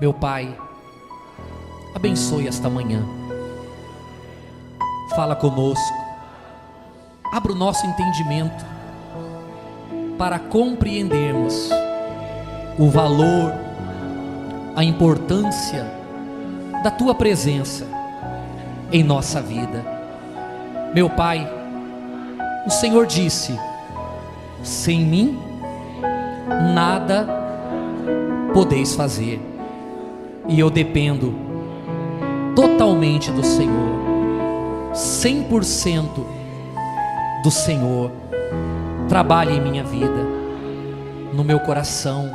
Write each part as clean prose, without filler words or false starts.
Meu Pai, abençoe esta manhã, fala conosco, abra o nosso entendimento para compreendermos o valor, a importância da Tua presença em nossa vida. Meu Pai, o Senhor disse: sem mim nada podeis fazer, e eu dependo totalmente do Senhor, 100% do Senhor. Trabalhe em minha vida, no meu coração,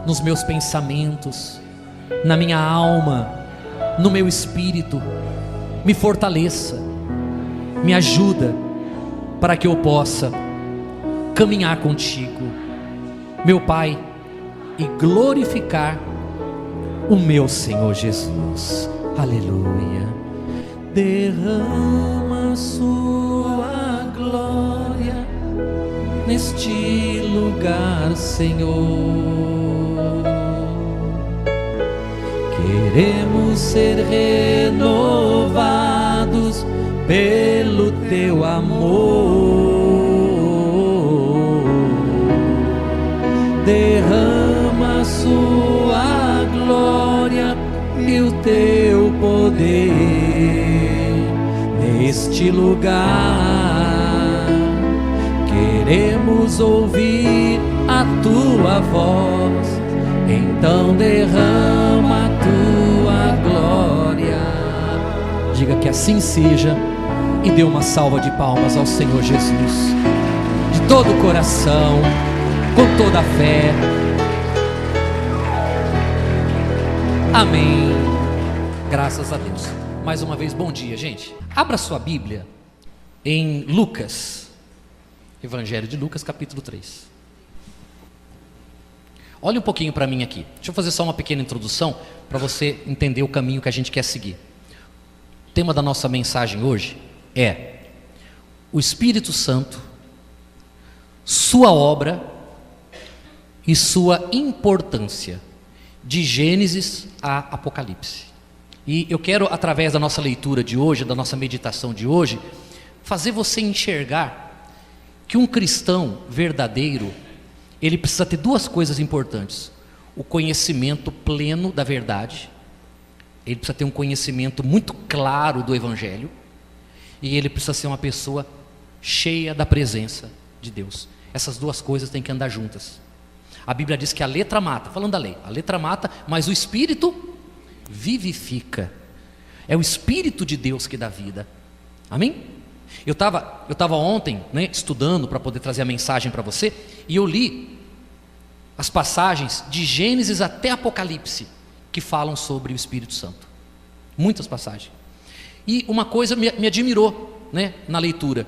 nos meus pensamentos, na minha alma, no meu espírito. Me fortaleça, me ajuda para que eu possa caminhar contigo, meu Pai, e glorificar o meu Senhor Jesus. Aleluia. Derrama sua glória neste lugar, Senhor. Queremos ser renovados pelo teu amor. Derrama sua glória e o teu poder neste lugar. Queremos ouvir a tua voz, então derrama a tua glória. Diga que assim seja e dê uma salva de palmas ao Senhor Jesus, de todo o coração, com toda a fé. Amém. Graças a Deus. Mais uma vez, bom dia, gente. Abra sua Bíblia em Lucas, Evangelho de Lucas, capítulo 3. Olha um pouquinho para mim aqui. Deixa eu fazer só uma pequena introdução para você entender o caminho que a gente quer seguir. O tema da nossa mensagem hoje é o Espírito Santo, sua obra e sua importância, de Gênesis a Apocalipse. E eu quero, através da nossa leitura de hoje, da nossa meditação de hoje, fazer você enxergar que um cristão verdadeiro, ele precisa ter duas coisas importantes: o conhecimento pleno da verdade, ele precisa ter um conhecimento muito claro do Evangelho, e ele precisa ser uma pessoa cheia da presença de Deus. Essas duas coisas têm que andar juntas. A Bíblia diz que a letra mata, falando da lei, a letra mata, mas o Espírito vivifica. É o Espírito de Deus que dá vida. Amém? Eu estava ontem, estudando para poder trazer a mensagem para você, e eu li as passagens de Gênesis até Apocalipse que falam sobre o Espírito Santo. Muitas passagens. E uma coisa me admirou, na leitura,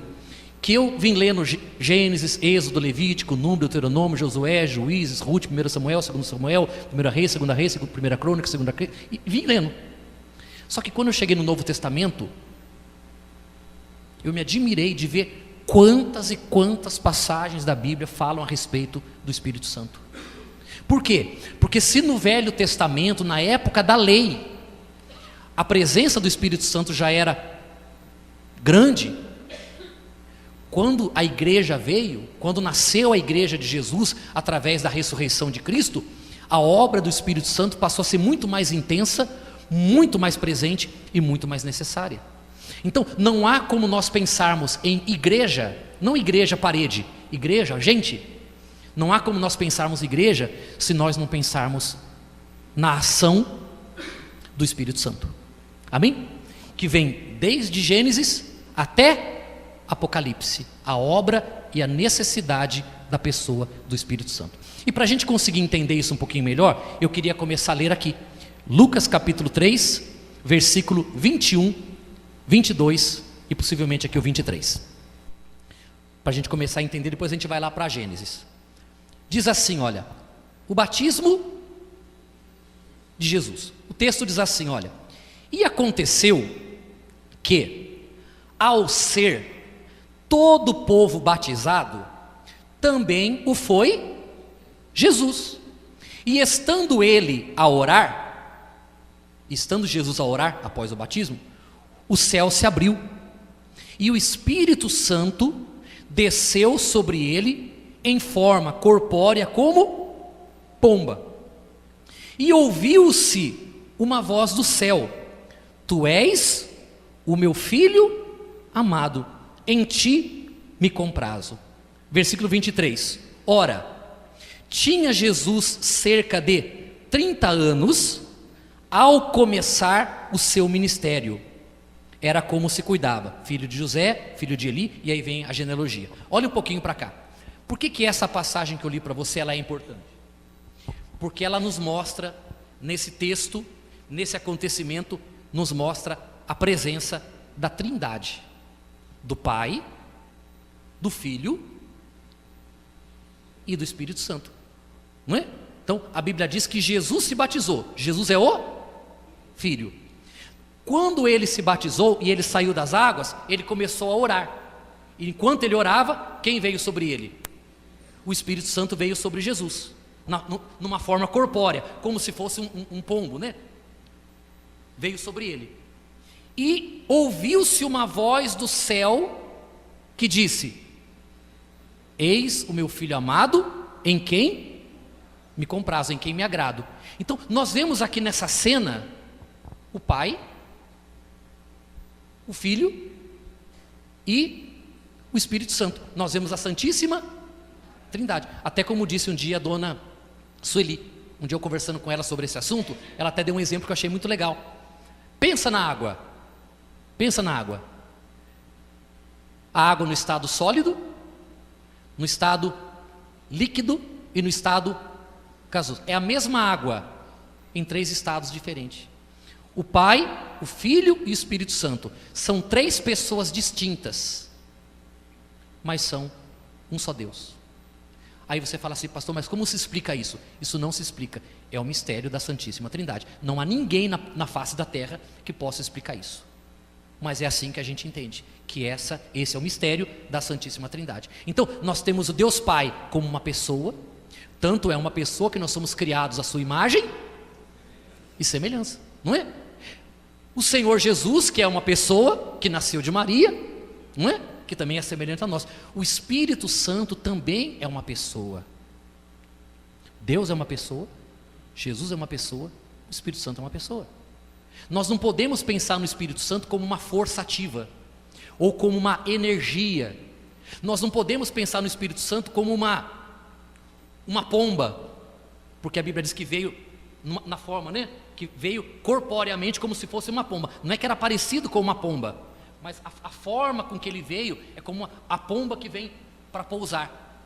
que eu vim lendo Gênesis, Êxodo, Levítico, Número, Deuteronômio, Josué, Juízes, Ruth, 1 Samuel, 2 Samuel, 1 Reis, 2 Reis, 1 Crônica, 2 Crônica, e vim lendo. Só que quando eu cheguei no Novo Testamento, eu me admirei de ver quantas e quantas passagens da Bíblia falam a respeito do Espírito Santo. Por quê? Porque se no Velho Testamento, na época da lei, a presença do Espírito Santo já era grande, quando a igreja veio, quando nasceu a igreja de Jesus, através da ressurreição de Cristo, a obra do Espírito Santo passou a ser muito mais intensa, muito mais presente e muito mais necessária. Então, não há como nós pensarmos em igreja, não igreja parede, igreja, gente, não há como nós pensarmos igreja se nós não pensarmos na ação do Espírito Santo. Amém? Que vem desde Gênesis até Apocalipse, a obra e a necessidade da pessoa do Espírito Santo. E para a gente conseguir entender isso um pouquinho melhor, eu queria começar a ler aqui, Lucas capítulo 3, versículo 21, 22 e possivelmente aqui o 23. Para a gente começar a entender, depois a gente vai lá para Gênesis. Diz assim, olha, o batismo de Jesus. O texto diz assim, olha, e aconteceu que, ao ser todo o povo batizado, também o foi Jesus. E estando ele a orar, estando Jesus a orar após o batismo, o céu se abriu e o Espírito Santo desceu sobre ele em forma corpórea como pomba. E ouviu-se uma voz do céu: Tu és o meu filho amado, em ti me comprazo. Versículo 23. Ora, tinha Jesus cerca de 30 anos ao começar o seu ministério. Era como se cuidava, filho de José, filho de Eli, e aí vem a genealogia. Olha um pouquinho para cá. Por que essa passagem que eu li para você ela é importante? Porque ela nos mostra, nesse texto, nesse acontecimento, nos mostra a presença da Trindade, do Pai, do Filho e do Espírito Santo, não é? Então a Bíblia diz que Jesus se batizou, Jesus é o Filho. Quando ele se batizou e ele saiu das águas, ele começou a orar. E enquanto ele orava, quem veio sobre ele? O Espírito Santo veio sobre Jesus, numa forma corpórea, como se fosse um pombo, né? Veio sobre ele. E ouviu-se uma voz do céu que disse: Eis o meu filho amado, em quem me comprazo, em quem me agrado. Então nós vemos aqui nessa cena o Pai, o Filho e o Espírito Santo. Nós vemos a Santíssima Trindade. Até como disse um dia a dona Sueli, um dia eu conversando com ela sobre esse assunto, ela até deu um exemplo que eu achei muito legal. Pensa na água. Pensa na água. A água no estado sólido, no estado líquido e no estado gasoso. É a mesma água em 3 estados diferentes. O Pai, o Filho e o Espírito Santo são 3 pessoas distintas, mas são um só Deus. Aí você fala assim: pastor, mas como se explica isso? Isso não se explica, é o mistério da Santíssima Trindade. Não há ninguém na face da terra que possa explicar isso. Mas é assim que a gente entende, que esse é o mistério da Santíssima Trindade. Então nós temos o Deus Pai como uma pessoa, tanto é uma pessoa que nós somos criados à sua imagem e semelhança, não é? O Senhor Jesus, que é uma pessoa que nasceu de Maria, não é? Que também é semelhante a nós. O Espírito Santo também é uma pessoa. Deus é uma pessoa, Jesus é uma pessoa, o Espírito Santo é uma pessoa. Nós não podemos pensar no Espírito Santo como uma força ativa ou como uma energia. Nós não podemos pensar no Espírito Santo como uma pomba, porque a Bíblia diz que veio na forma, né? Que veio corporeamente como se fosse uma pomba. Não é que era parecido com uma pomba, mas a forma com que ele veio é como a pomba que vem para pousar.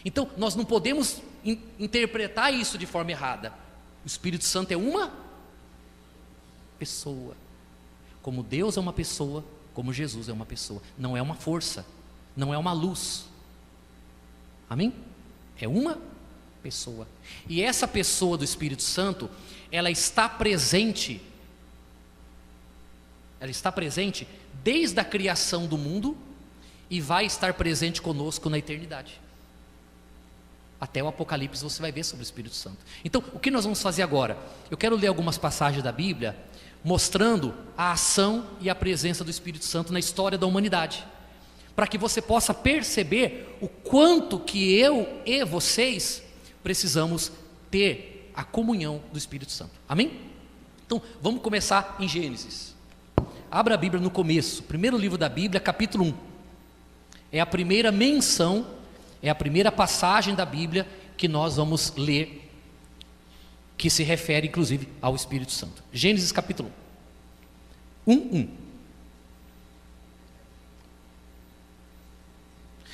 Então nós não podemos interpretar isso de forma errada. O Espírito Santo é uma pessoa. Como Deus é uma pessoa, como Jesus é uma pessoa. Não é uma força, não é uma luz. Amém? É uma pessoa. E essa pessoa do Espírito Santo, ela está presente desde a criação do mundo e vai estar presente conosco na eternidade. Até o Apocalipse você vai ver sobre o Espírito Santo. Então, o que nós vamos fazer agora? Eu quero ler algumas passagens da Bíblia mostrando a ação e a presença do Espírito Santo na história da humanidade, para que você possa perceber o quanto que eu e vocês precisamos ter a comunhão do Espírito Santo. Amém? Então, vamos começar em Gênesis. Abra a Bíblia no começo, primeiro livro da Bíblia, capítulo 1. É a primeira menção, é a primeira passagem da Bíblia que nós vamos ler, que se refere inclusive ao Espírito Santo. Gênesis capítulo 1.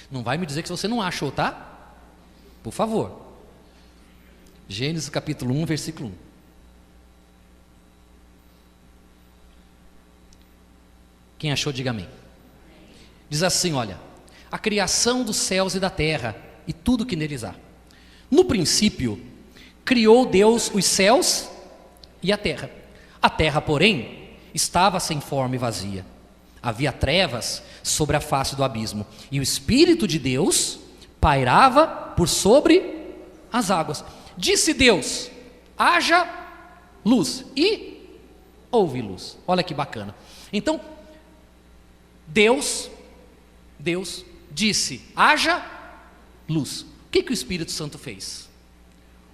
Não vai me dizer que você não achou, tá? Por favor. Gênesis capítulo 1, versículo 1. Quem achou, diga amém. Diz assim, olha: a criação dos céus e da terra e tudo que neles há. No princípio, criou Deus os céus e a terra. A terra, porém, estava sem forma e vazia. Havia trevas sobre a face do abismo, e o Espírito de Deus pairava por sobre as águas. Disse Deus: haja luz, e houve luz. Olha que bacana. Então, Deus disse: haja luz. O que o Espírito Santo fez?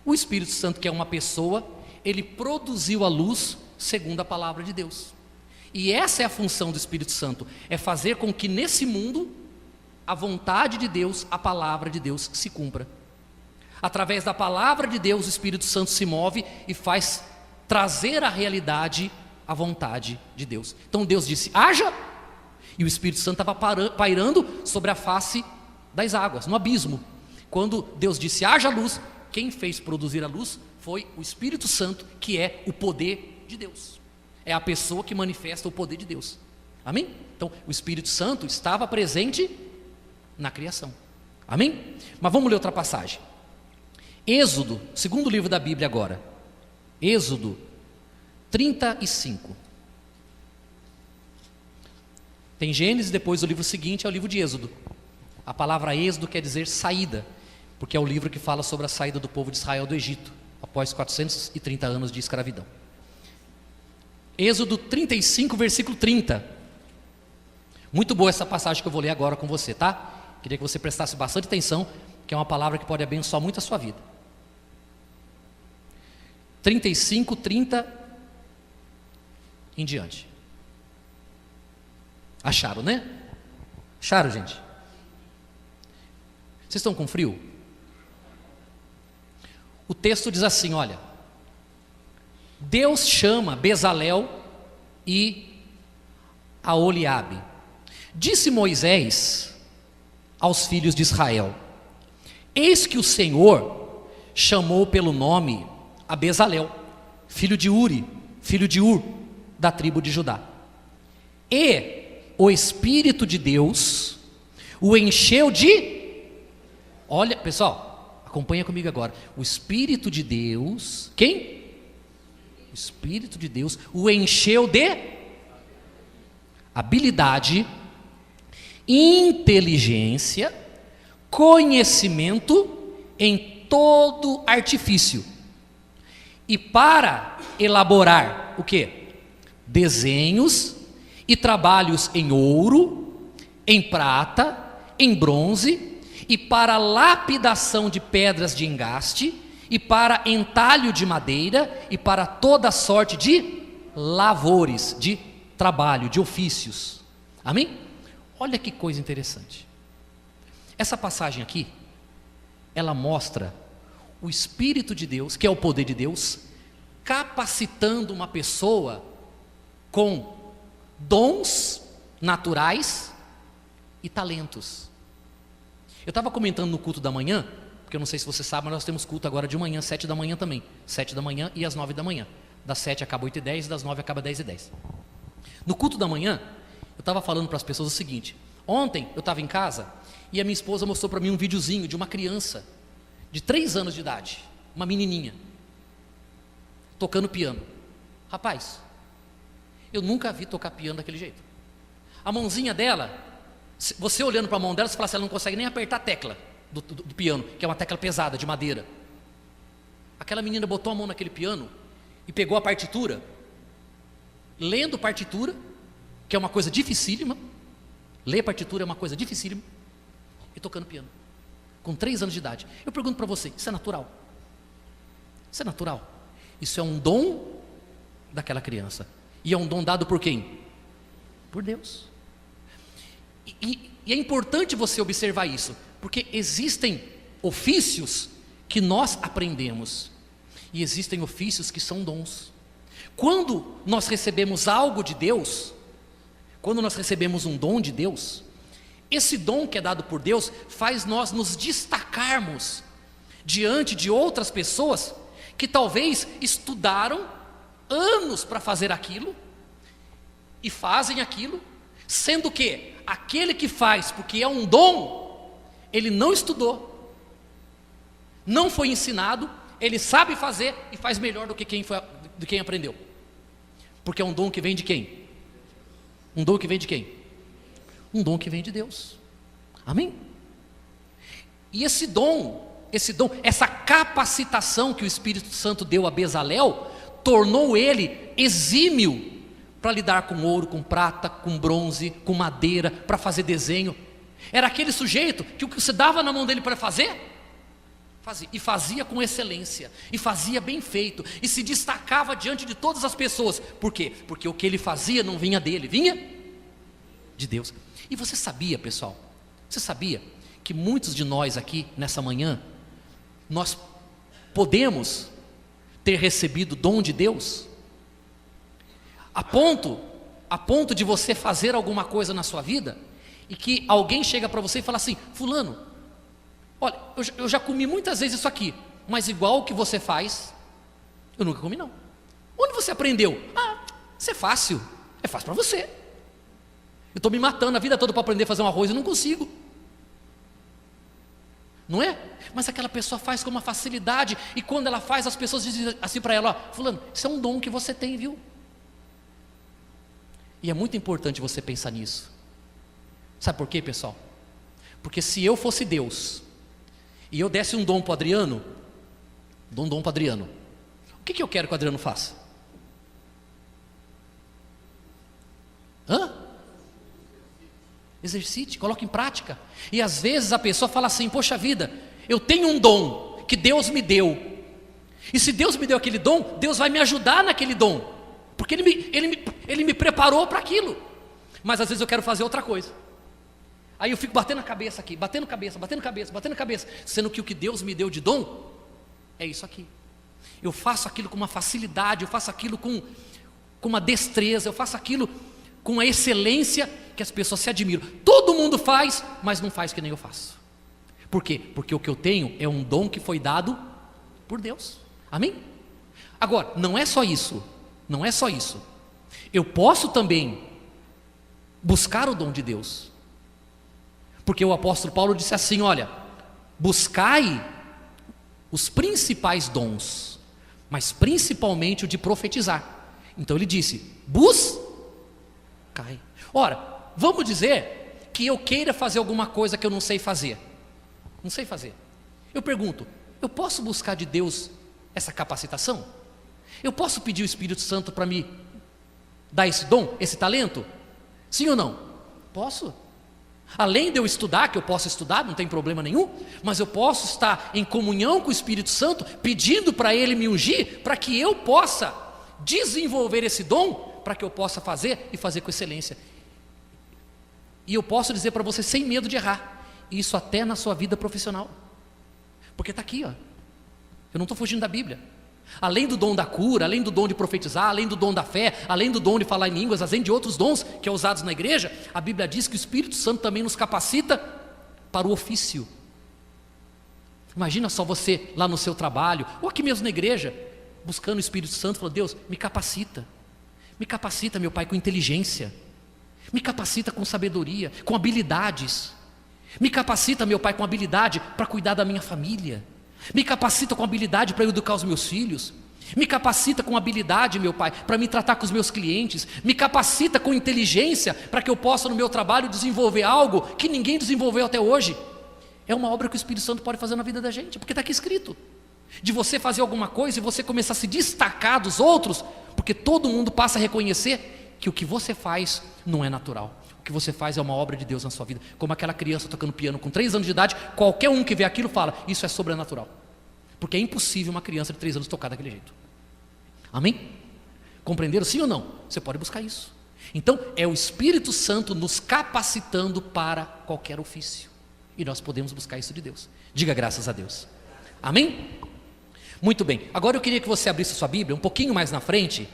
O Espírito Santo, que é uma pessoa, ele produziu a luz segundo a palavra de Deus. E essa é a função do Espírito Santo, é fazer com que nesse mundo a vontade de Deus, a palavra de Deus se cumpra. Através da palavra de Deus, o Espírito Santo se move e faz trazer à realidade a vontade de Deus. Então Deus disse: haja, e o Espírito Santo estava pairando sobre a face das águas, no abismo. Quando Deus disse: haja luz, quem fez produzir a luz foi o Espírito Santo, que é o poder de Deus. É a pessoa que manifesta o poder de Deus. Amém? Então, o Espírito Santo estava presente na criação. Amém? Mas vamos ler outra passagem. Êxodo, segundo livro da Bíblia agora. Êxodo 35. Tem Gênesis, depois o livro seguinte é o livro de Êxodo. A palavra Êxodo quer dizer saída, porque é o livro que fala sobre a saída do povo de Israel do Egito, após 430 anos de escravidão. Êxodo 35, versículo 30. Muito boa essa passagem que eu vou ler agora com você, tá? Queria que você prestasse bastante atenção, que é uma palavra que pode abençoar muito a sua vida. 35, 30 em diante. Acharam, né? Acharam, gente? Vocês estão com frio? O texto diz assim, olha: Deus chama Bezalel e Aholiabe. Disse Moisés aos filhos de Israel: eis que o Senhor chamou pelo nome a Bezalel, filho de Uri, filho de Ur, da tribo de Judá. E o Espírito de Deus o encheu de... Olha, pessoal, acompanha comigo agora. O Espírito de Deus... Quem? O Espírito de Deus o encheu de habilidade, inteligência, conhecimento em todo artifício, e para elaborar o quê? Desenhos e trabalhos em ouro, em prata, em bronze, e para lapidação de pedras de engaste, e para entalho de madeira, e para toda sorte de lavores, de trabalho, de ofícios. Amém? Olha que coisa interessante. Essa passagem aqui, ela mostra o Espírito de Deus, que é o poder de Deus, capacitando uma pessoa com dons naturais e talentos. Eu estava comentando no culto da manhã, porque eu não sei se você sabe, mas nós temos culto agora de manhã, 7 da manhã também, 7 da manhã e às 9 da manhã, das 7 acaba 8h10, das 9 acaba 10h10. No culto da manhã, eu estava falando para as pessoas o seguinte: ontem eu estava em casa e a minha esposa mostrou para mim um videozinho de uma criança de 3 anos de idade, uma menininha, tocando piano. Rapaz, eu nunca vi tocar piano daquele jeito. A mãozinha dela, você olhando para a mão dela, você fala assim, ela não consegue nem apertar a tecla do piano, que é uma tecla pesada, de madeira. Aquela menina botou a mão naquele piano e pegou a partitura, lendo partitura, que é uma coisa dificílima. Ler partitura é uma coisa dificílima, e tocando piano, com 3 anos de idade. Eu pergunto para você, isso é natural? Isso é natural? Isso é um dom daquela criança. E é um dom dado por quem? Por Deus. E é importante você observar isso, porque existem ofícios que nós aprendemos, e existem ofícios que são dons. Quando nós recebemos algo de Deus, quando nós recebemos um dom de Deus, esse dom que é dado por Deus faz nós nos destacarmos diante de outras pessoas que talvez estudaram anos para fazer aquilo e fazem aquilo, sendo que aquele que faz porque é um dom, ele não estudou, não foi ensinado, ele sabe fazer e faz melhor do que quem aprendeu, porque é um dom que vem de quem? Um dom que vem de quem? Um dom que vem de Deus. Amém? E esse dom esse dom, essa capacitação que o Espírito Santo deu a Bezalel, tornou ele exímio para lidar com ouro, com prata, com bronze, com madeira, para fazer desenho. Era aquele sujeito que o que você dava na mão dele para fazer, fazia, e fazia com excelência, e fazia bem feito, e se destacava diante de todas as pessoas. Por quê? Porque o que ele fazia não vinha dele, vinha de Deus. E você sabia, pessoal, você sabia que muitos de nós aqui nessa manhã, nós podemos ter recebido o dom de Deus, a ponto de você fazer alguma coisa na sua vida, e que alguém chega para você e fala assim: fulano, olha, eu já comi muitas vezes isso aqui, mas igual o que você faz, eu nunca comi não. Onde você aprendeu? Isso é fácil para você. Eu estou me matando a vida toda para aprender a fazer um arroz e não consigo. Não é? Mas aquela pessoa faz com uma facilidade, e quando ela faz, as pessoas dizem assim para ela: ó, fulano, isso é um dom que você tem, viu? E é muito importante você pensar nisso. Sabe por quê, pessoal? Porque se eu fosse Deus e eu desse um dom para o Adriano, o que eu quero que o Adriano faça? Exercite, coloque em prática. E às vezes a pessoa fala assim: poxa vida, eu tenho um dom que Deus me deu, e se Deus me deu aquele dom, Deus vai me ajudar naquele dom, porque Ele me preparou para aquilo. Mas às vezes eu quero fazer outra coisa. Aí eu fico batendo a cabeça aqui, batendo cabeça, sendo que o que Deus me deu de dom é isso aqui. Eu faço aquilo com uma facilidade, eu faço aquilo com uma destreza, eu faço aquilo com a excelência que as pessoas se admiram. Todo mundo faz, mas não faz que nem eu faço. Por quê? Porque o que eu tenho é um dom que foi dado por Deus. Amém? Agora, não é só isso. Eu posso também buscar o dom de Deus. Porque o apóstolo Paulo disse assim: olha, buscai os principais dons, mas principalmente o de profetizar. Então ele disse: buscai. Ora, vamos dizer que eu queira fazer alguma coisa que eu não sei fazer. Eu pergunto: eu posso buscar de Deus essa capacitação? Eu posso pedir o Espírito Santo para me dar esse dom, esse talento? Sim ou não? Posso. Além de eu estudar, que eu posso estudar, não tem problema nenhum, mas eu posso estar em comunhão com o Espírito Santo, pedindo para Ele me ungir, para que eu possa desenvolver esse dom, para que eu possa fazer e fazer com excelência. E eu posso dizer para você sem medo de errar, isso até na sua vida profissional, porque está aqui, ó. Eu não estou fugindo da Bíblia. Além do dom da cura, além do dom de profetizar, além do dom da fé, além do dom de falar em línguas, além de outros dons que é usados na igreja, a Bíblia diz que o Espírito Santo também nos capacita para o ofício. Imagina só você lá no seu trabalho, ou aqui mesmo na igreja, buscando o Espírito Santo, falando: Deus, me capacita, meu Pai, com inteligência, me capacita com sabedoria, com habilidades, me capacita, meu Pai, com habilidade para cuidar da minha família, me capacita com habilidade para eu educar os meus filhos, me capacita com habilidade, meu Pai, para me tratar com os meus clientes, me capacita com inteligência para que eu possa no meu trabalho desenvolver algo que ninguém desenvolveu até hoje. É uma obra que o Espírito Santo pode fazer na vida da gente, porque está aqui escrito, de você fazer alguma coisa e você começar a se destacar dos outros, porque todo mundo passa a reconhecer que o que você faz não é natural. O que você faz é uma obra de Deus na sua vida. Como aquela criança tocando piano com 3 anos de idade, qualquer um que vê aquilo fala: isso é sobrenatural. Porque é impossível uma criança de 3 anos tocar daquele jeito. Amém? Compreenderam sim ou não? Você pode buscar isso. Então é o Espírito Santo nos capacitando para qualquer ofício, e nós podemos buscar isso de Deus. Diga graças a Deus. Amém? Muito bem, agora eu queria que você abrisse sua Bíblia um pouquinho mais na frente,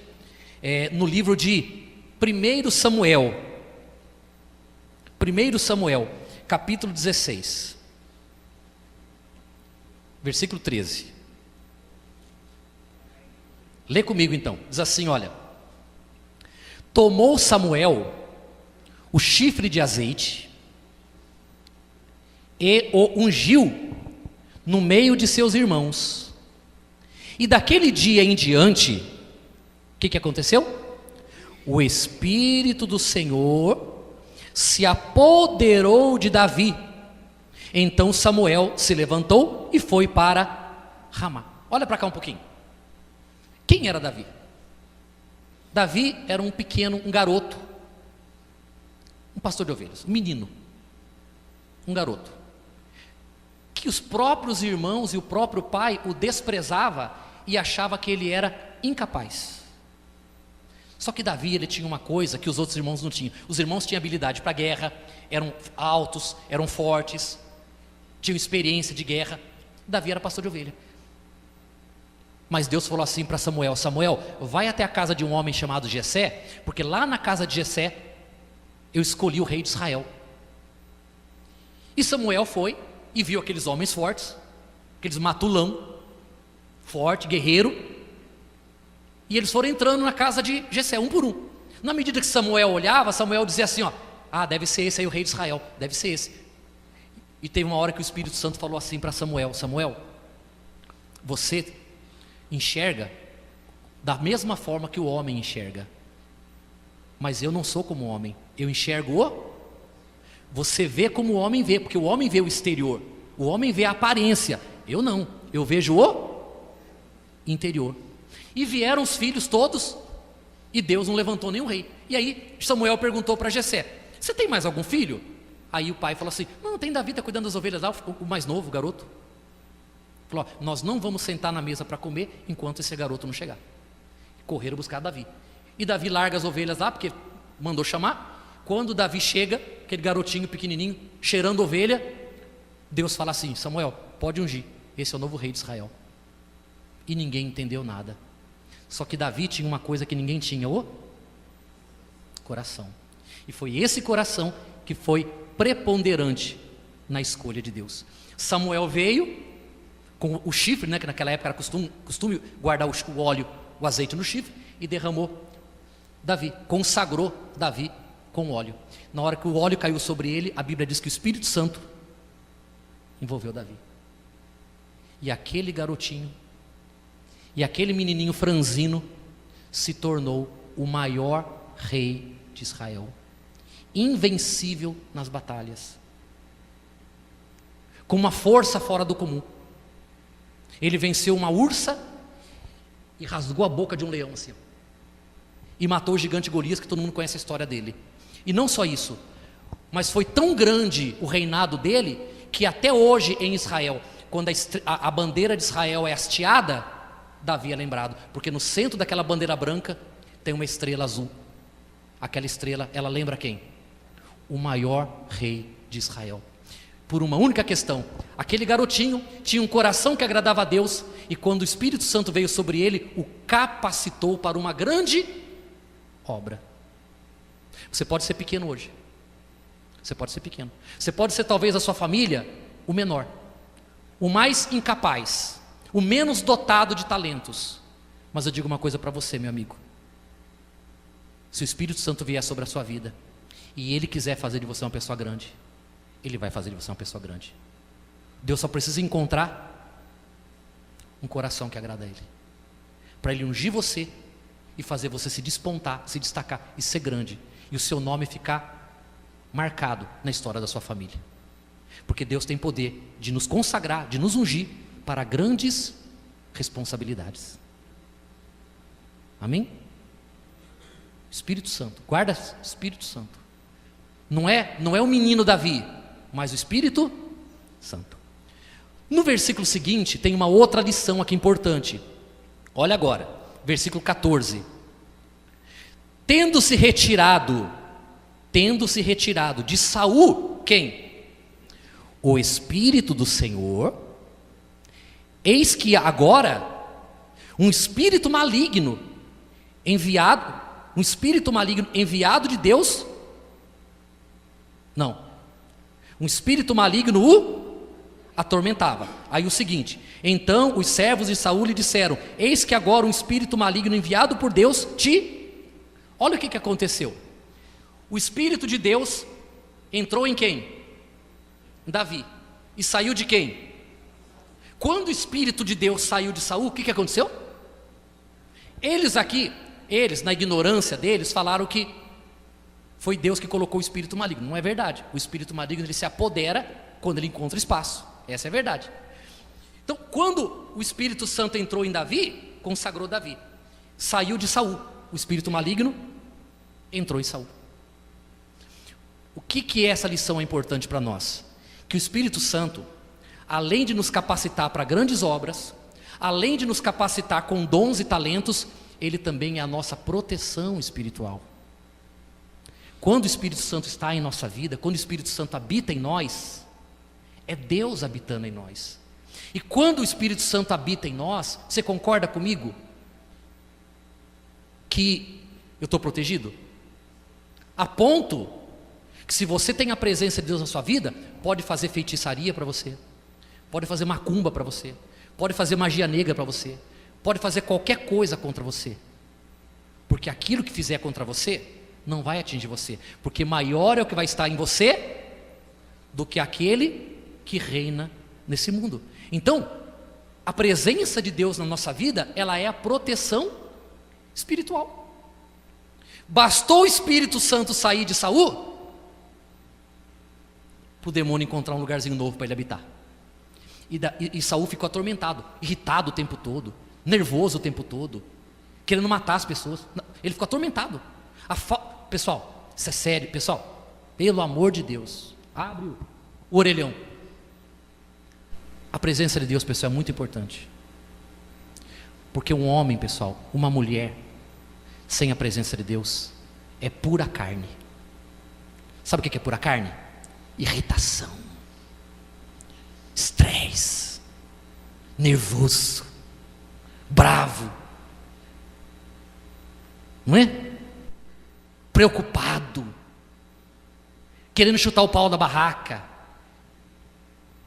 no livro de 1 Samuel, capítulo 16, versículo 13. Lê comigo então, diz assim: olha, tomou Samuel o chifre de azeite e o ungiu no meio de seus irmãos, e daquele dia em diante, o que aconteceu? O Espírito do Senhor se apoderou de Davi, Então Samuel se levantou e foi para Ramá. Olha para cá um pouquinho. Quem era Davi? Davi era um pequeno, um garoto, um pastor de ovelhas, um menino, um garoto, que os próprios irmãos e o próprio pai o desprezava e achava que ele era incapaz. Só que Davi, ele tinha uma coisa que os outros irmãos não tinham. Os irmãos tinham habilidade para guerra, eram altos, eram fortes, tinham experiência de guerra. Davi era pastor de ovelha. Mas Deus falou assim para Samuel: Samuel, vai até a casa de um homem chamado Jessé, porque lá na casa de Jessé eu escolhi o rei de Israel. E Samuel foi e viu aqueles homens fortes, aqueles matulão, forte, guerreiro, e eles foram entrando na casa de Jessé, um por um. Na medida que Samuel olhava, Samuel dizia assim, ó: ah, deve ser esse aí o rei de Israel, deve ser esse. E teve uma hora que o Espírito Santo falou assim para Samuel: Samuel, você enxerga da mesma forma que o homem enxerga, mas eu não sou como o homem, eu enxergo o... Você vê como o homem vê, porque o homem vê o exterior, o homem vê a aparência, eu não, eu vejo o interior. E vieram os filhos todos, e Deus não levantou nenhum rei. E aí Samuel perguntou para Jessé: você tem mais algum filho? Aí o pai falou assim: não, tem Davi, está cuidando das ovelhas lá, o mais novo, o garoto. Falou: ó, nós não vamos sentar na mesa para comer enquanto esse garoto não chegar. Correram buscar Davi. E Davi larga as ovelhas lá, porque mandou chamar. Quando Davi chega, aquele garotinho pequenininho, cheirando ovelha, Deus fala assim: Samuel, pode ungir, esse é o novo rei de Israel. E ninguém entendeu nada. Só que Davi tinha uma coisa que ninguém tinha: o coração. E foi esse coração que foi preponderante na escolha de Deus. Samuel veio com o chifre, né, que naquela época era costume guardar o óleo, o azeite no chifre, e derramou Davi, consagrou Davi com óleo. Na hora que o óleo caiu sobre ele, a Bíblia diz que o Espírito Santo envolveu Davi. E aquele garotinho, e aquele menininho franzino se tornou o maior rei de Israel, invencível nas batalhas, com uma força fora do comum. Ele venceu uma ursa e rasgou a boca de um leão assim, e matou o gigante Golias, que todo mundo conhece a história dele. E não só isso, mas foi tão grande o reinado dele, que até hoje em Israel, quando a bandeira de Israel é hasteada, Davi é lembrado, porque no centro daquela bandeira branca tem uma estrela azul. Aquela estrela, ela lembra quem? O maior rei de Israel. Por uma única questão: aquele garotinho tinha um coração que agradava a Deus, e quando o Espírito Santo veio sobre ele, o capacitou para uma grande obra. Você pode ser pequeno hoje, você pode ser pequeno, você pode ser talvez a sua família o menor, o mais incapaz, o menos dotado de talentos. Mas eu digo uma coisa para você, meu amigo: se o Espírito Santo vier sobre a sua vida e Ele quiser fazer de você uma pessoa grande, Ele vai fazer de você uma pessoa grande. Deus só precisa encontrar um coração que agrada a Ele, para Ele ungir você e fazer você se despontar, se destacar e ser grande, e o seu nome ficar marcado na história da sua família. Porque Deus tem poder de nos consagrar, de nos ungir para grandes responsabilidades. Amém? Espírito Santo, guarda Espírito Santo. Não é o menino Davi, mas o Espírito Santo. No versículo seguinte tem uma outra lição aqui importante. Olha agora, versículo 14. Tendo-se retirado de Saul, quem? O Espírito do Senhor, eis que agora um espírito maligno enviado de Deus, um espírito maligno o atormentava. Aí o seguinte: então os servos de Saul lhe disseram: eis que agora um espírito maligno enviado por Deus te... Olha o que aconteceu. O Espírito de Deus entrou em quem? Em Davi. E saiu de quem? Quando o Espírito de Deus saiu de Saul, o que aconteceu? Eles, na ignorância deles, falaram que foi Deus que colocou o espírito maligno. Não é verdade. O espírito maligno ele se apodera quando ele encontra espaço. Essa é a verdade. Então, quando o Espírito Santo entrou em Davi, consagrou Davi. Saiu de Saul. O espírito maligno entrou em Saul. O que essa lição é importante para nós? Que o Espírito Santo, além de nos capacitar para grandes obras, além de nos capacitar com dons e talentos, ele também é a nossa proteção espiritual. Quando o Espírito Santo está em nossa vida, quando o Espírito Santo habita em nós, é Deus habitando em nós. E quando o Espírito Santo habita em nós, você concorda comigo que eu estou protegido? A ponto que, se você tem a presença de Deus na sua vida, pode fazer feitiçaria para você, pode fazer macumba para você, pode fazer magia negra para você, pode fazer qualquer coisa contra você, porque aquilo que fizer contra você não vai atingir você, porque maior é o que vai estar em você do que aquele que reina nesse mundo. Então, a presença de Deus na nossa vida, ela é a proteção espiritual. Bastou o Espírito Santo sair de Saul para o demônio encontrar um lugarzinho novo para ele habitar. E Saul ficou atormentado, irritado o tempo todo, nervoso o tempo todo, querendo matar as pessoas. Ele ficou atormentado. Pessoal, isso é sério, pessoal, pelo amor de Deus, abre o orelhão. A presença de Deus, pessoal, é muito importante. Porque um homem, pessoal, uma mulher, sem a presença de Deus, é pura carne. Sabe o que é pura carne? Irritação, estresse, nervoso, bravo, não é? Preocupado, querendo chutar o pau da barraca,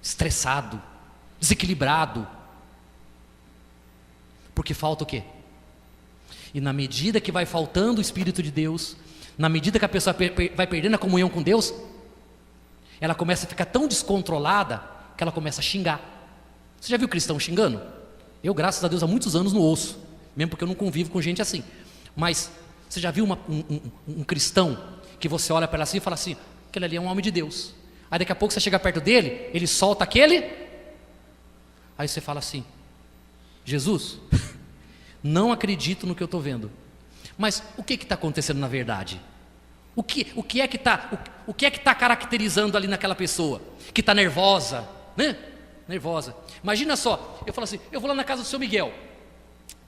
estressado, desequilibrado, porque falta o quê? E na medida que vai faltando o Espírito de Deus, na medida que a pessoa vai perdendo a comunhão com Deus, ela começa a ficar tão descontrolada que ela começa a xingar. Você já viu cristão xingando? Eu, graças a Deus, há muitos anos não ouço, mesmo porque eu não convivo com gente assim. Mas você já viu um cristão que você olha para ela assim e fala assim: aquele ali é um homem de Deus. Aí daqui a pouco você chega perto dele, ele solta aquele, aí você fala assim: Jesus, não acredito no que eu estou vendo. Mas o que está acontecendo na verdade? O que é que está caracterizando ali naquela pessoa que está nervosa, né? Nervosa. Imagina só, eu falo assim: eu vou lá na casa do seu Miguel,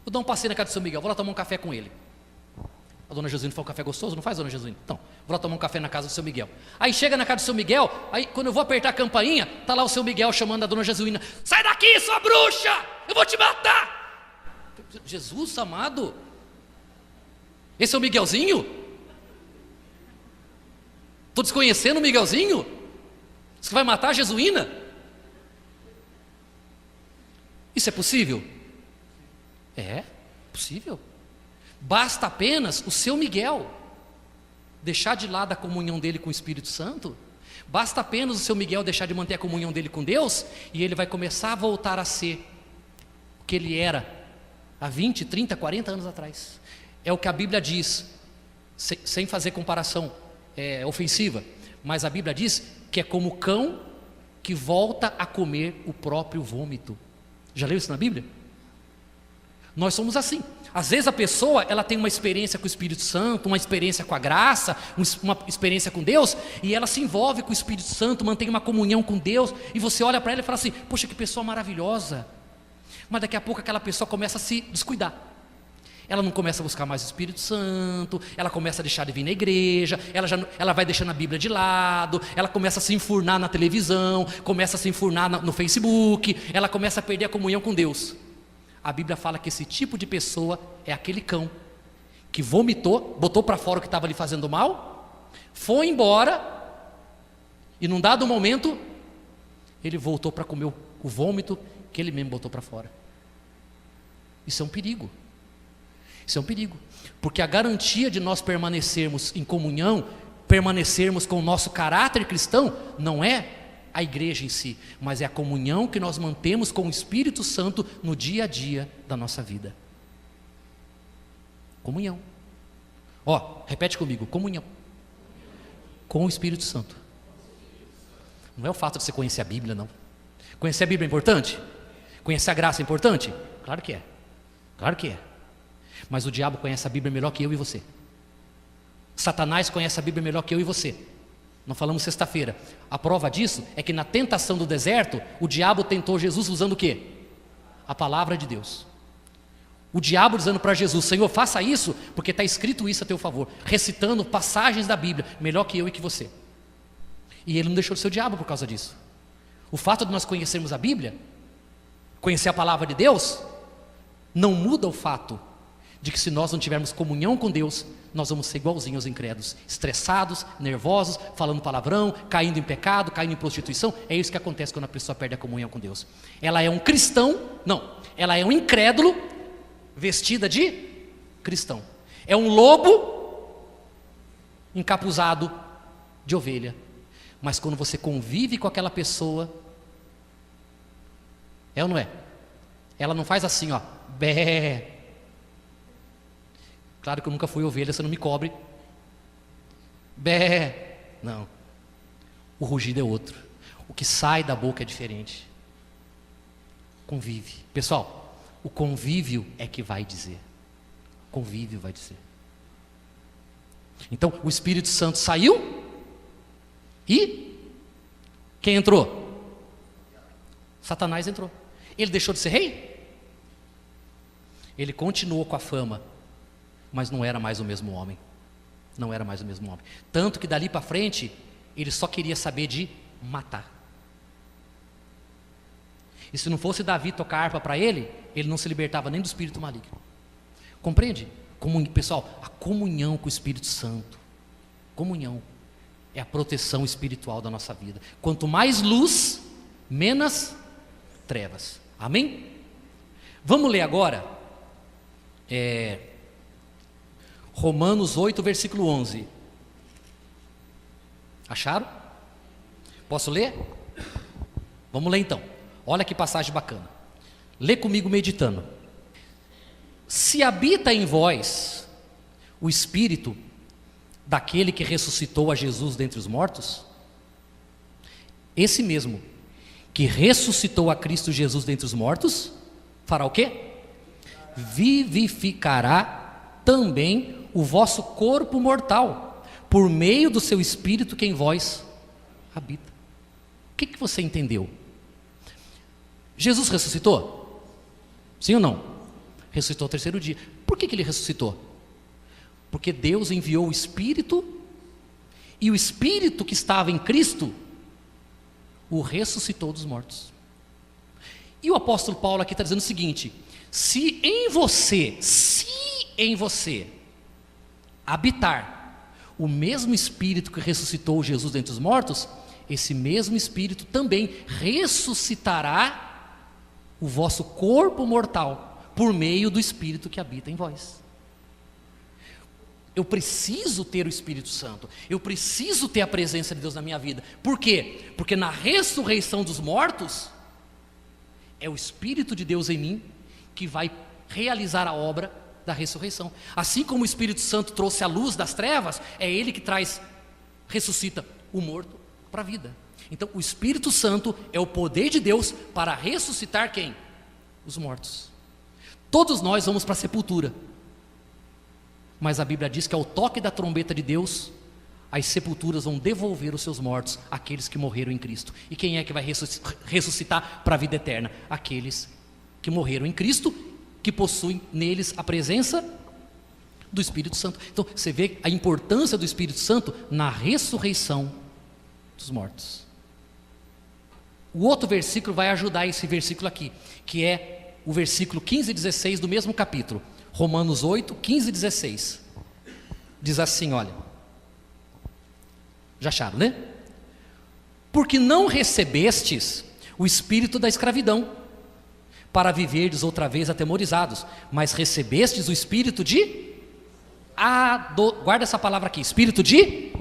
vou dar um passeio na casa do seu Miguel, vou lá tomar um café com ele. A dona Jesuína faz um café gostoso, não faz, dona Jesuína? Então, vou lá tomar um café na casa do seu Miguel. Aí chega na casa do seu Miguel, aí quando eu vou apertar a campainha, está lá o seu Miguel chamando a dona Jesuína: sai daqui, sua bruxa, eu vou te matar. Jesus amado, esse é o Miguelzinho? Estou desconhecendo o Miguelzinho? Você vai matar a Jesuína? Isso é possível? É possível. Basta apenas o seu Miguel deixar de lado a comunhão dele com o Espírito Santo. Basta apenas o seu Miguel deixar de manter a comunhão dele com Deus, e ele vai começar a voltar a ser o que ele era há 20, 30, 40 anos atrás. É o que a Bíblia diz, sem fazer comparação ofensiva, mas a Bíblia diz que é como o cão que volta a comer o próprio vômito. Já leu isso na Bíblia? Nós somos assim. Às vezes a pessoa, ela tem uma experiência com o Espírito Santo, uma experiência com a graça, uma experiência com Deus, e ela se envolve com o Espírito Santo, mantém uma comunhão com Deus, e você olha para ela e fala assim: poxa, que pessoa maravilhosa. Mas daqui a pouco aquela pessoa começa a se descuidar. Ela não começa a buscar mais o Espírito Santo, ela começa a deixar de vir na igreja, ela vai deixando a Bíblia de lado, ela começa a se enfurnar na televisão, começa a se enfurnar no Facebook, ela começa a perder a comunhão com Deus. A Bíblia fala que esse tipo de pessoa é aquele cão que vomitou, botou para fora o que estava ali fazendo mal, foi embora, e num dado momento ele voltou para comer o vômito que ele mesmo botou para fora. Isso é um perigo. Isso é um perigo, porque a garantia de nós permanecermos em comunhão, permanecermos com o nosso caráter cristão, não é a igreja em si, mas é a comunhão que nós mantemos com o Espírito Santo no dia a dia da nossa vida. Comunhão. Repete comigo: comunhão. Com o Espírito Santo. Não é o fato de você conhecer a Bíblia, não. Conhecer a Bíblia é importante? Conhecer a graça é importante? Claro que é. Claro que é. Mas o diabo conhece a Bíblia melhor que eu e você. Satanás conhece a Bíblia melhor que eu e você. Não falamos sexta-feira. A prova disso é que na tentação do deserto, o diabo tentou Jesus usando o quê? A palavra de Deus. O diabo dizendo para Jesus: Senhor, faça isso, porque está escrito isso a teu favor, recitando passagens da Bíblia, melhor que eu e que você. E ele não deixou de ser o diabo por causa disso. O fato de nós conhecermos a Bíblia, conhecer a palavra de Deus, não muda o fato de que se nós não tivermos comunhão com Deus, nós vamos ser igualzinhos aos incrédulos, estressados, nervosos, falando palavrão, caindo em pecado, caindo em prostituição. É isso que acontece quando a pessoa perde a comunhão com Deus. Ela é um cristão, não, ela é um incrédulo vestida de cristão. É um lobo encapuzado de ovelha. Mas quando você convive com aquela pessoa, é ou não é? Ela não faz assim, ó, bé. Claro que eu nunca fui ovelha, você não me cobre. Bé. Não. O rugido é outro. O que sai da boca é diferente. Convive. Pessoal, o convívio é que vai dizer. Convívio vai dizer. Então, o Espírito Santo saiu e quem entrou? Satanás entrou. Ele deixou de ser rei? Ele continuou com a fama, mas não era mais o mesmo homem. Não era mais o mesmo homem. Tanto que dali para frente, ele só queria saber de matar. E se não fosse Davi tocar harpa para ele, ele não se libertava nem do espírito maligno. Compreende? Pessoal, a comunhão com o Espírito Santo. Comunhão é a proteção espiritual da nossa vida. Quanto mais luz, menos trevas. Amém? Vamos ler agora Romanos 8, versículo 11. Acharam? Posso ler? Vamos ler então. Olha que passagem bacana. Lê comigo meditando. Se habita em vós o Espírito daquele que ressuscitou a Jesus dentre os mortos, esse mesmo que ressuscitou a Cristo Jesus dentre os mortos, fará o quê? Vivificará também o vosso corpo mortal, por meio do seu Espírito que em vós habita. O que você entendeu? Jesus ressuscitou? Sim ou não? Ressuscitou ao terceiro dia. Por que ele ressuscitou? Porque Deus enviou o Espírito, e o Espírito que estava em Cristo o ressuscitou dos mortos. E o apóstolo Paulo aqui está dizendo o seguinte: se em você habitar o mesmo Espírito que ressuscitou Jesus dentre os mortos, esse mesmo Espírito também ressuscitará o vosso corpo mortal, por meio do Espírito que habita em vós. Eu preciso ter o Espírito Santo, eu preciso ter a presença de Deus na minha vida. Por quê? Porque na ressurreição dos mortos, é o Espírito de Deus em mim que vai realizar a obra da ressurreição. Assim como o Espírito Santo trouxe a luz das trevas, é Ele que ressuscita o morto para a vida. Então o Espírito Santo é o poder de Deus para ressuscitar quem? Os mortos. Todos nós vamos para a sepultura, mas a Bíblia diz que ao toque da trombeta de Deus, as sepulturas vão devolver os seus mortos, aqueles que morreram em Cristo. E quem é que vai ressuscitar para a vida eterna? Aqueles que morreram em Cristo, que possuem neles a presença do Espírito Santo. Então você vê a importância do Espírito Santo na ressurreição dos mortos. O outro versículo vai ajudar esse versículo aqui, que é o versículo 15 e 16 do mesmo capítulo, Romanos 8, 15 e 16, diz assim, olha, já acharam, né? Porque não recebestes o espírito da escravidão, para viverdes outra vez atemorizados, mas recebestes o espírito de guarda essa palavra aqui, espírito de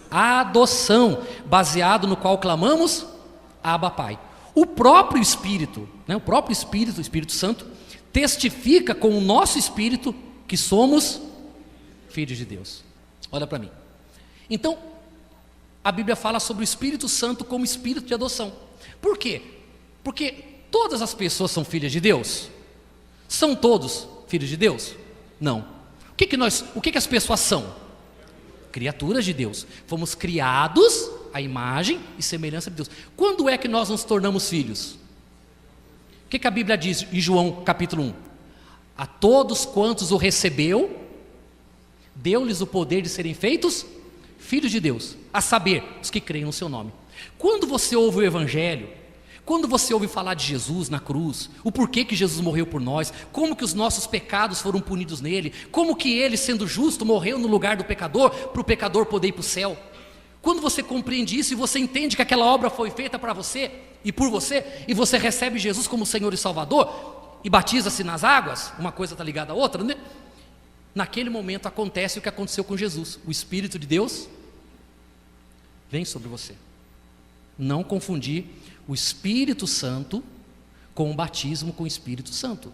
adoção, baseado no qual clamamos, Abba Pai. O próprio Espírito, o Espírito Santo, testifica com o nosso espírito que somos filhos de Deus. Olha para mim. Então, a Bíblia fala sobre o Espírito Santo como espírito de adoção. Por quê? Porque todas as pessoas são filhas de Deus? São todos filhos de Deus? Não. O que as pessoas são? Criaturas de Deus. Fomos criados à imagem e semelhança de Deus. Quando é que nós nos tornamos filhos? O que a Bíblia diz em João capítulo 1? A todos quantos o recebeu, deu-lhes o poder de serem feitos filhos de Deus, a saber, os que creem no seu nome. Quando você ouve o Evangelho, quando você ouve falar de Jesus na cruz, o porquê que Jesus morreu por nós, como que os nossos pecados foram punidos nele, como que ele, sendo justo, morreu no lugar do pecador, para o pecador poder ir para o céu. Quando você compreende isso e você entende que aquela obra foi feita para você e por você, e você recebe Jesus como Senhor e Salvador, e batiza-se nas águas, uma coisa está ligada à outra, né? Naquele momento acontece o que aconteceu com Jesus. O Espírito de Deus vem sobre você. Não confundir o Espírito Santo com o batismo com o Espírito Santo.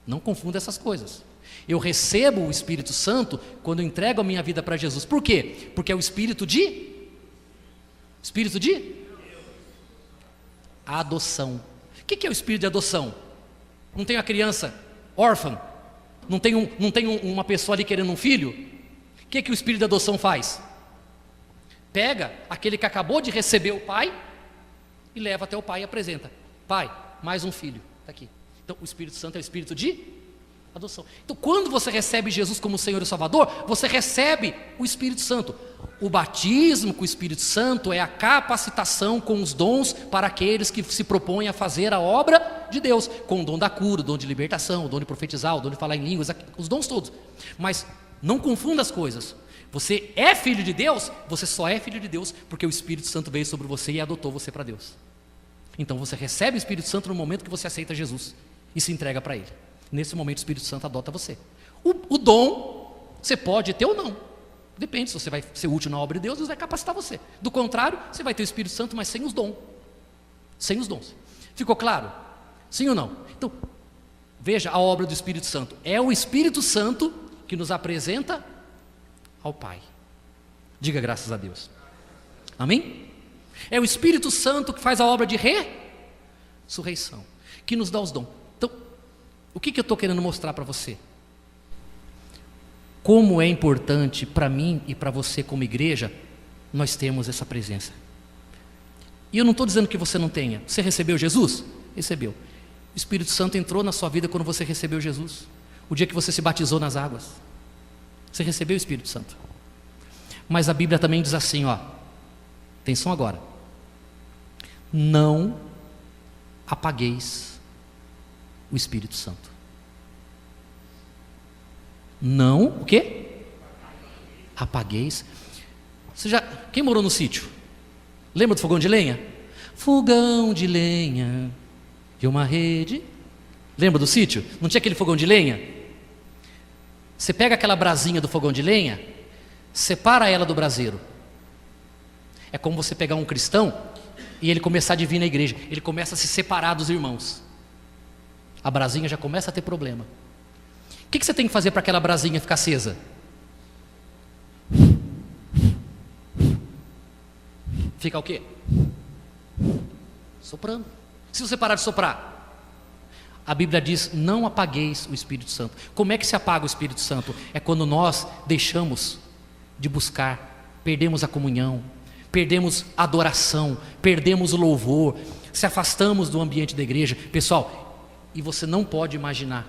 Não confunda essas coisas. Eu recebo o Espírito Santo quando eu entrego a minha vida para Jesus. Por quê? Porque é o Espírito de adoção. O que é o Espírito de adoção? Não tem uma criança órfã? Não tem uma pessoa ali querendo um filho? O que o Espírito de adoção faz? Pega aquele que acabou de receber o pai e leva até o pai e apresenta: pai, mais um filho, está aqui. Então o Espírito Santo é o Espírito de adoção. Então quando você recebe Jesus como Senhor e Salvador, você recebe o Espírito Santo. O batismo com o Espírito Santo é a capacitação com os dons para aqueles que se propõem a fazer a obra de Deus, com o dom da cura, o dom de libertação, o dom de profetizar, o dom de falar em línguas, os dons todos. Mas não confunda as coisas. Você é filho de Deus, você só é filho de Deus porque o Espírito Santo veio sobre você e adotou você para Deus. Então você recebe o Espírito Santo no momento que você aceita Jesus e se entrega para Ele. Nesse momento o Espírito Santo adota você. O dom você pode ter ou não. Depende, se você vai ser útil na obra de Deus, Deus vai capacitar você. Do contrário, você vai ter o Espírito Santo, mas sem os dons. Sem os dons. Ficou claro? Sim ou não? Então, veja a obra do Espírito Santo. É o Espírito Santo que nos apresenta ao Pai. Diga graças a Deus. Amém? É o Espírito Santo que faz a obra de ressurreição, que nos dá os dons. Então, o que eu estou querendo mostrar para você? Como é importante para mim e para você como igreja, nós temos essa presença. E eu não estou dizendo que você não tenha. Você recebeu Jesus? Recebeu. O Espírito Santo entrou na sua vida quando você recebeu Jesus. O dia que você se batizou nas águas. Você recebeu o Espírito Santo. Mas a Bíblia também diz assim, ó. Atenção agora. Não apagueis o Espírito Santo. Não, o quê? Apagueis. Quem morou no sítio? Lembra do fogão de lenha? Fogão de lenha e uma rede. Lembra do sítio? Não tinha aquele fogão de lenha? Você pega aquela brasinha do fogão de lenha, separa ela do braseiro. É como você pegar um cristão e ele começar a vir na igreja. Ele começa a se separar dos irmãos. A brasinha já começa a ter problema. O que você tem que fazer para aquela brasinha ficar acesa? Fica o quê? Soprando. Se você parar de soprar, a Bíblia diz: não apagueis o Espírito Santo. Como é que se apaga o Espírito Santo? É quando nós deixamos de buscar, perdemos a comunhão, perdemos a adoração, perdemos o louvor, se afastamos do ambiente da igreja. Pessoal, e você não pode imaginar,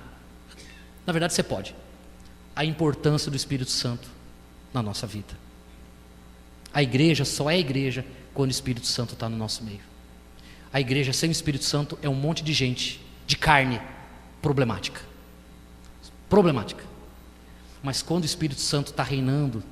na verdade você pode, a importância do Espírito Santo na nossa vida. A igreja só é igreja quando o Espírito Santo está no nosso meio. A igreja sem o Espírito Santo é um monte de gente, de carne, problemática. Mas quando o Espírito Santo está reinando,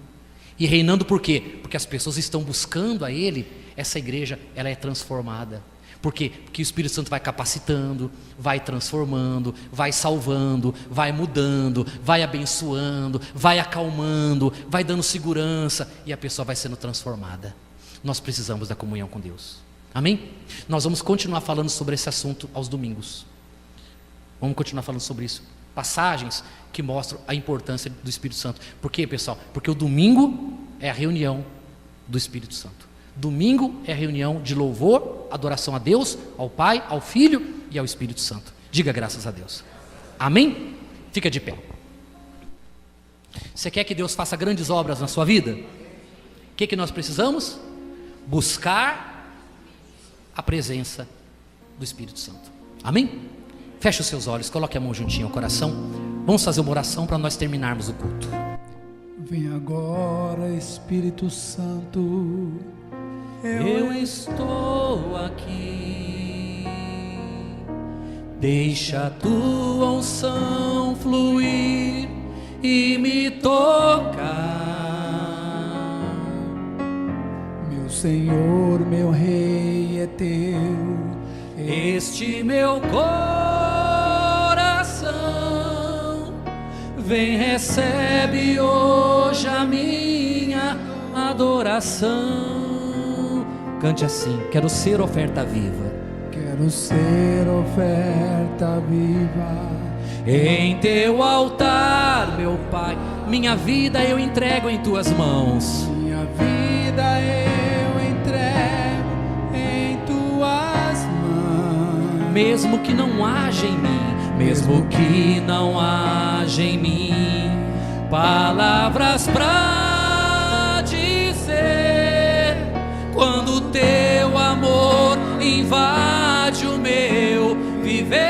e reinando por quê? Porque as pessoas estão buscando a Ele, essa igreja ela é transformada. Por quê? Porque o Espírito Santo vai capacitando, vai transformando, vai salvando, vai mudando, vai abençoando, vai acalmando, vai dando segurança, e a pessoa vai sendo transformada. Nós precisamos da comunhão com Deus. Amém? Nós vamos continuar falando sobre esse assunto aos domingos. Vamos continuar falando sobre isso. Passagens que mostram a importância do Espírito Santo. Por quê, pessoal? Porque o domingo é a reunião do Espírito Santo. Domingo é reunião de louvor, adoração a Deus, ao Pai, ao Filho e ao Espírito Santo. Diga graças a Deus. Amém? Fica de pé. Você quer que Deus faça grandes obras na sua vida? O que nós precisamos? Buscar a presença do Espírito Santo. Amém? Feche os seus olhos, coloque a mão juntinho ao coração. Vamos fazer uma oração para nós terminarmos o culto. Vem agora, Espírito Santo. Eu estou aqui. Deixa a tua unção fluir e me tocar. Meu Senhor, meu Rei é teu. Este meu coração, vem, recebe hoje a minha adoração. Cante assim: quero ser oferta viva. Quero ser oferta viva em teu altar, meu Pai. Minha vida eu entrego em tuas mãos. Minha vida eu entrego em tuas mãos. Mesmo que não haja em mim, mesmo que não haja em mim palavras pra dizer, quando teu amor invade o meu viver,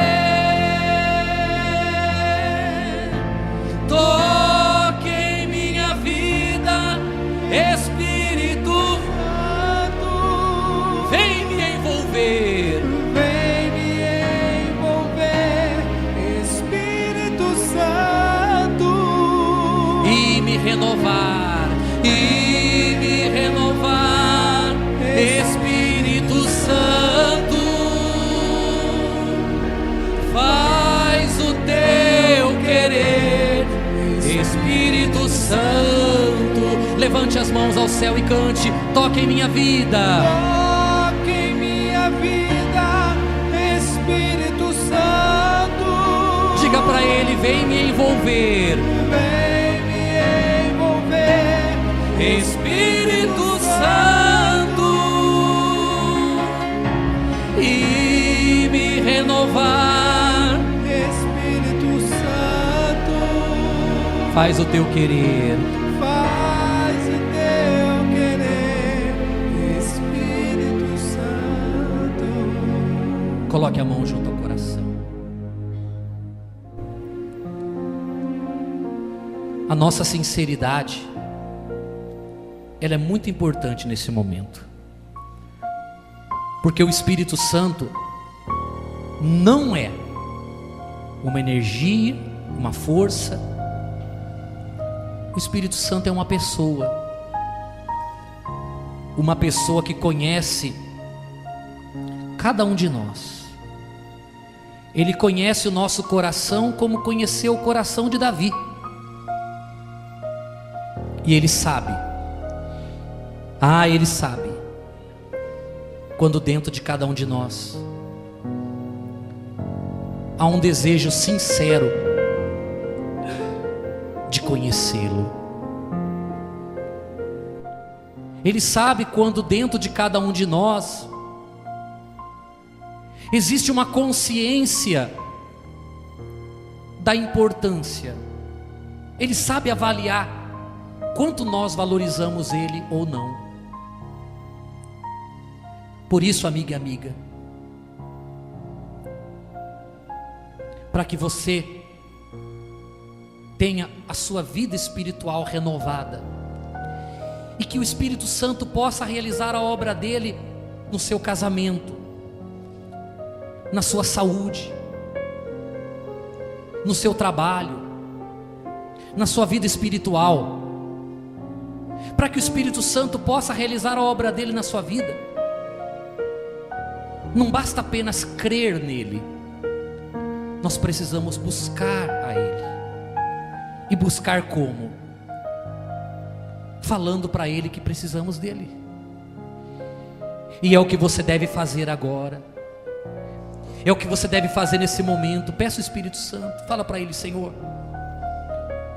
toque em minha vida, Espírito Santo, vem me envolver, vem me envolver, Espírito Santo, e me renovar, Espírito Santo, faz o teu querer, Espírito Santo. Levante as mãos ao céu e cante: toque em minha vida, toque em minha vida, Espírito Santo. Diga para ele: vem me envolver, vem me envolver, Espírito Santo, e me renovar, Espírito Santo. faz o teu querer, Faz o teu querer, Espírito Santo. coloque a mão junto ao coração. A nossa sinceridade, ela é muito importante nesse momento, porque o Espírito Santo não é uma energia, uma força. O Espírito Santo é uma pessoa que conhece cada um de nós. Ele conhece o nosso coração como conheceu o coração de Davi, e Ele sabe, Ele sabe quando dentro de cada um de nós há um desejo sincero de conhecê-lo. Ele sabe quando dentro de cada um de nós existe uma consciência da importância. Ele sabe avaliar quanto nós valorizamos Ele ou não. Por isso, amiga e amiga, para que você tenha a sua vida espiritual renovada, e que o Espírito Santo possa realizar a obra dele no seu casamento, na sua saúde, no seu trabalho, na sua vida espiritual, para que o Espírito Santo possa realizar a obra dele na sua vida, não basta apenas crer nele, nós precisamos buscar a Ele. E buscar como? Falando para Ele que precisamos dele. E é o que você deve fazer agora, é o que você deve fazer nesse momento. Peça o Espírito Santo, fala para Ele: Senhor,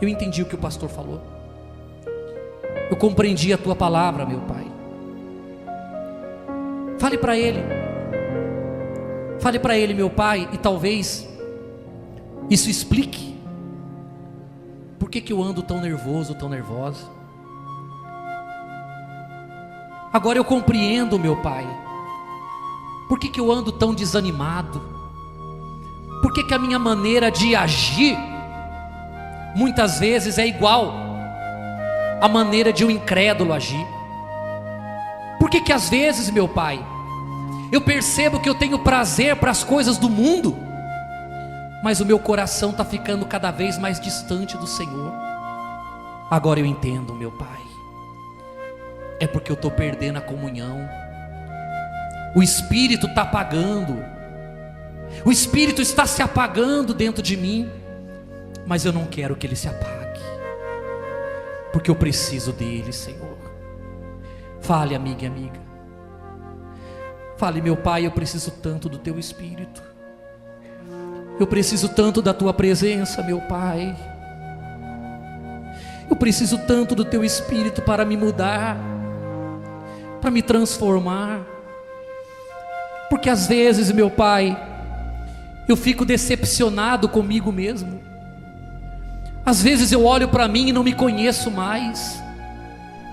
eu entendi o que o pastor falou, Eu compreendi a tua palavra, meu Pai. Fale para Ele. Fale para Ele, meu Pai, e talvez isso explique por que eu ando tão nervoso, tão nervosa. Agora eu compreendo, meu Pai, por que eu ando tão desanimado, por que a minha maneira de agir muitas vezes é igual à maneira de um incrédulo agir. Por que às vezes, meu Pai, eu percebo que eu tenho prazer para as coisas do mundo, mas o meu coração está ficando cada vez mais distante do Senhor. Agora eu entendo, meu Pai, é porque eu estou perdendo a comunhão. O Espírito está apagando, o Espírito está se apagando dentro de mim, mas eu não quero que ele se apague, porque eu preciso dele, Senhor. Fale, amiga e amiga. Fale, meu Pai, eu preciso tanto do teu Espírito. Eu preciso tanto da tua presença, meu Pai. Eu preciso tanto do teu Espírito para me mudar, para me transformar. Porque às vezes, meu Pai, eu fico decepcionado comigo mesmo. Às vezes eu olho para mim e não me conheço mais.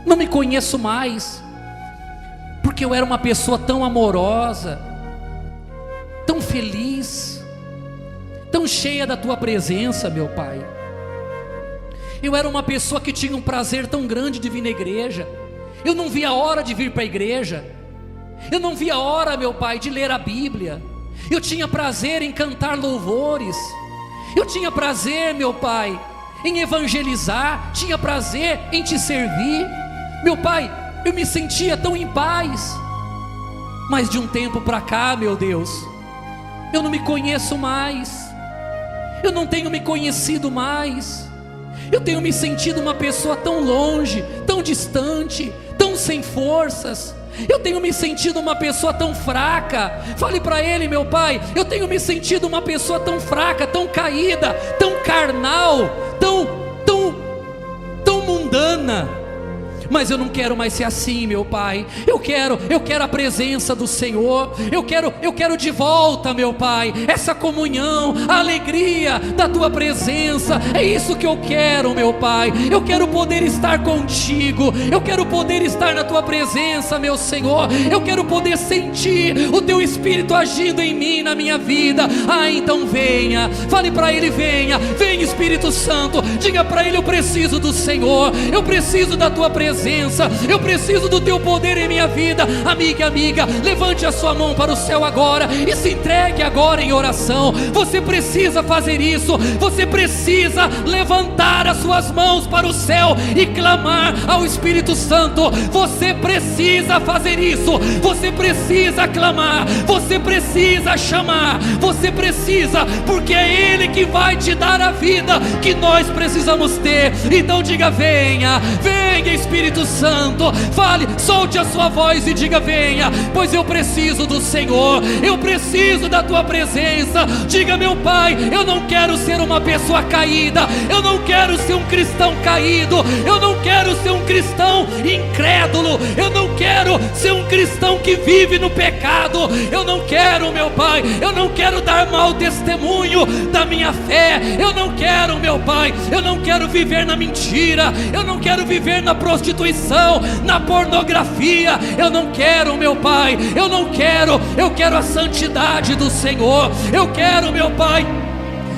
Não me conheço mais, porque eu era uma pessoa tão amorosa, tão feliz, tão cheia da tua presença, meu Pai. Eu era uma pessoa que tinha um prazer tão grande de vir na igreja. Eu não via a hora de vir para a igreja. Eu não via a hora, meu Pai, de ler a Bíblia. Eu tinha prazer em cantar louvores. Eu tinha prazer, meu Pai, em evangelizar. Tinha prazer em te servir. Meu Pai, eu me sentia tão em paz. Mas de um tempo para cá, meu Deus, eu não me conheço mais. Eu não tenho me conhecido mais. Eu tenho me sentido uma pessoa tão longe, tão distante, tão sem forças. Eu tenho me sentido uma pessoa tão fraca. Fale para Ele, meu Pai. Eu tenho me sentido uma pessoa tão fraca, tão caída, tão carnal, tão mundana. Mas eu não quero mais ser assim, meu Pai. Eu quero a presença do Senhor. Eu quero de volta, meu Pai, essa comunhão, a alegria da tua presença. É isso que eu quero, meu Pai. Eu quero poder estar contigo. Eu quero poder estar na tua presença, meu Senhor. Eu quero poder sentir o teu Espírito agindo em mim, na minha vida. Ah, então venha. Fale para Ele, venha. Venha, Espírito Santo. Diga para Ele, eu preciso do Senhor. Eu preciso da tua presença. Eu preciso do teu poder em minha vida. Amiga e amiga, levante a sua mão para o céu agora e se entregue agora em oração. Você precisa fazer isso. Você precisa levantar as suas mãos para o céu e clamar ao Espírito Santo. Você precisa fazer isso. Você precisa clamar. Você precisa chamar. Você precisa, porque é Ele que vai te dar a vida que nós precisamos ter. Então diga, venha, venha, Espírito Santo. Fale, solte a sua voz e diga, venha, pois eu preciso do Senhor. Eu preciso da tua presença. Diga, meu Pai, eu não quero ser uma pessoa caída. Eu não quero ser um cristão caído. Eu não quero ser um cristão incrédulo. Eu não quero ser um cristão que vive no pecado. Eu não quero, meu Pai, eu não quero dar mau testemunho da minha fé. Eu não quero, meu Pai, eu não quero viver na mentira. Eu não quero viver na prostituição, na pornografia. Eu não quero, meu Pai, eu quero a santidade do Senhor. Eu quero, meu Pai,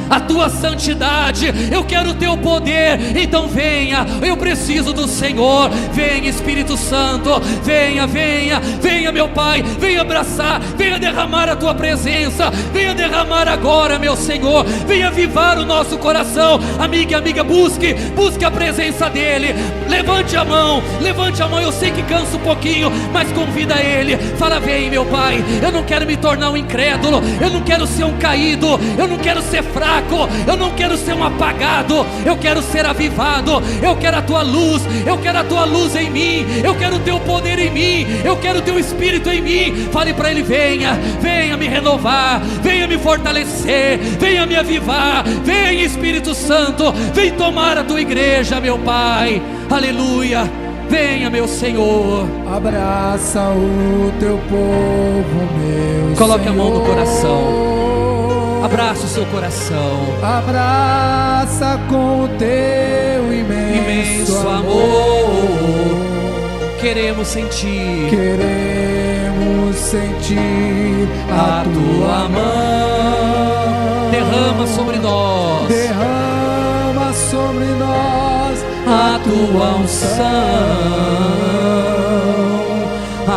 a tua santidade. Eu quero o teu poder. Então venha, eu preciso do Senhor. Venha, Espírito Santo, venha, venha, venha, meu Pai, venha abraçar, venha derramar a tua presença, venha derramar agora, meu Senhor, venha avivar o nosso coração. Amiga e amiga, busque a presença dEle. Levante a mão, eu sei que cansa um pouquinho, mas convida Ele. Fala, vem, meu Pai, eu não quero me tornar um incrédulo, eu não quero ser um caído, eu não quero ser fraco, eu não quero ser um apagado, eu quero ser avivado. Eu quero a tua luz, eu quero a tua luz em mim, eu quero o teu poder em mim, eu quero o teu Espírito em mim. Fale para Ele, venha, venha me renovar, venha me fortalecer, venha me avivar. Venha, Espírito Santo, vem tomar a tua igreja, meu Pai. Aleluia, Venha, meu Senhor. Abraça o teu povo, meu Coloque Senhor. a mão no coração. Abraça o seu coração. Abraça com o teu imenso amor. Queremos sentir Queremos sentir a tua mão. Derrama sobre nós. Derrama sobre nós A tua unção.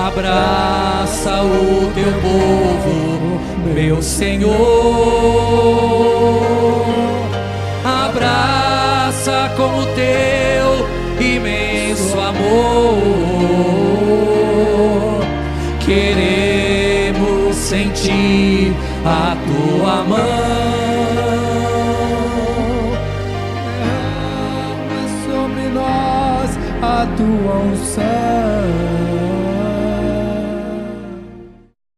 Abraça o teu povo, meu Senhor. Abraça com o teu imenso amor. Queremos sentir a tua mão. Derrama sobre nós a tua unção.